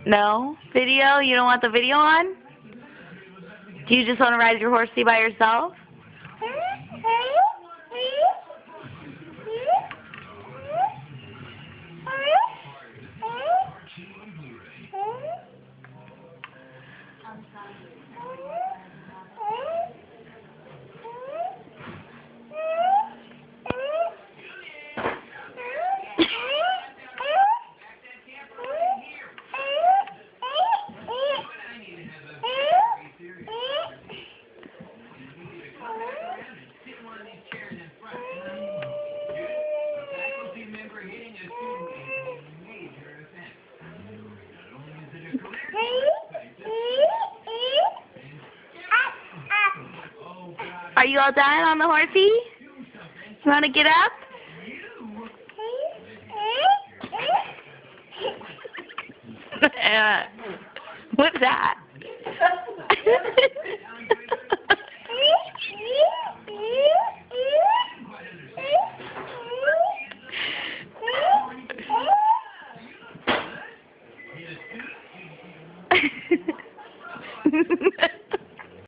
No? Video? You don't want the video on? Do you just want to ride your horsey by yourself? Are you all done on the horsey? You want to get up? What's that?